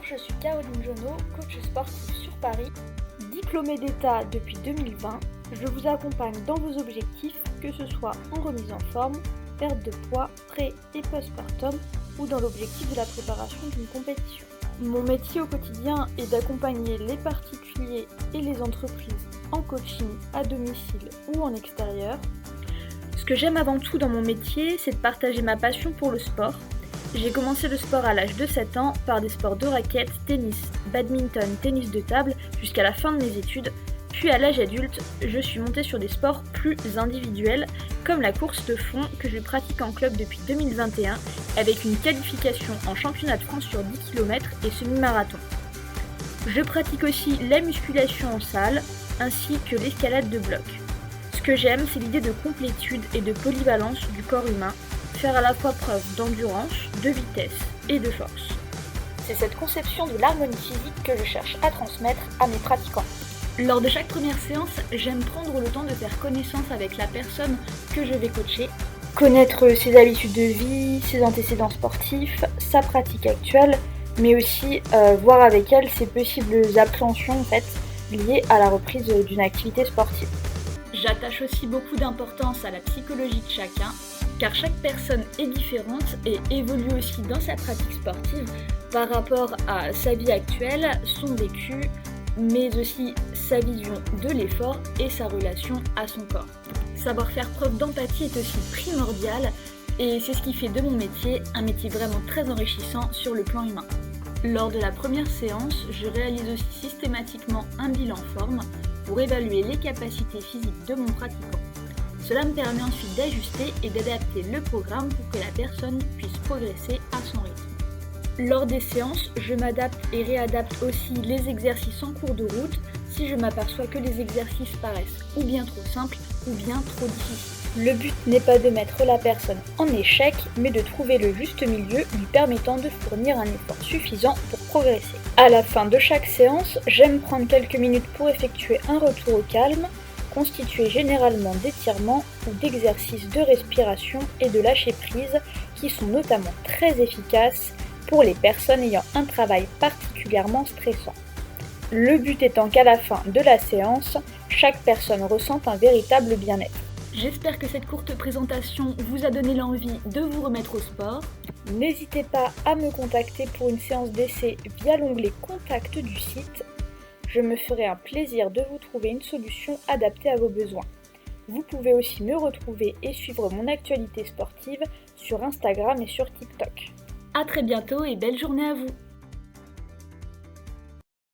je suis Caroline Jonot, coach sportif sur Paris. Diplômée d'État depuis 2020, je vous accompagne dans vos objectifs, que ce soit en remise en forme, perte de poids, pré- et post-partum ou dans l'objectif de la préparation d'une compétition. Mon métier au quotidien est d'accompagner les particuliers et les entreprises en coaching à domicile ou en extérieur. Ce que j'aime avant tout dans mon métier, c'est de partager ma passion pour le sport. J'ai commencé le sport à l'âge de 7 ans par des sports de raquettes, tennis, badminton, tennis de table jusqu'à la fin de mes études. Puis à l'âge adulte, je suis montée sur des sports plus individuels comme la course de fond que je pratique en club depuis 2021 avec une qualification en championnat de France sur 10 km et semi-marathon. Je pratique aussi la musculation en salle ainsi que l'escalade de bloc. Ce que j'aime, c'est l'idée de complétude et de polyvalence du corps humain, faire à la fois preuve d'endurance, de vitesse et de force. C'est cette conception de l'harmonie physique que je cherche à transmettre à mes pratiquants. Lors de chaque première séance, j'aime prendre le temps de faire connaissance avec la personne que je vais coacher, connaître ses habitudes de vie, ses antécédents sportifs, sa pratique actuelle, mais aussi voir avec elle ses possibles appréhensions liées à la reprise d'une activité sportive. J'attache aussi beaucoup d'importance à la psychologie de chacun, car chaque personne est différente et évolue aussi dans sa pratique sportive par rapport à sa vie actuelle, son vécu, mais aussi sa vision de l'effort et sa relation à son corps. Savoir faire preuve d'empathie est aussi primordial et c'est ce qui fait de mon métier un métier vraiment très enrichissant sur le plan humain. Lors de la première séance, je réalise aussi systématiquement un bilan forme pour évaluer les capacités physiques de mon pratiquant. Cela me permet ensuite d'ajuster et d'adapter le programme pour que la personne puisse progresser à son rythme. Lors des séances, je m'adapte et réadapte aussi les exercices en cours de route si je m'aperçois que les exercices paraissent ou bien trop simples ou bien trop difficiles. Le but n'est pas de mettre la personne en échec, mais de trouver le juste milieu lui permettant de fournir un effort suffisant pour progresser. À la fin de chaque séance, j'aime prendre quelques minutes pour effectuer un retour au calme, constitué généralement d'étirements ou d'exercices de respiration et de lâcher prise qui sont notamment très efficaces pour les personnes ayant un travail particulièrement stressant. Le but étant qu'à la fin de la séance, chaque personne ressente un véritable bien-être. J'espère que cette courte présentation vous a donné l'envie de vous remettre au sport. N'hésitez pas à me contacter pour une séance d'essai via l'onglet Contact du site. Je me ferai un plaisir de vous trouver une solution adaptée à vos besoins. Vous pouvez aussi me retrouver et suivre mon actualité sportive sur Instagram et sur TikTok. À très bientôt et belle journée à vous!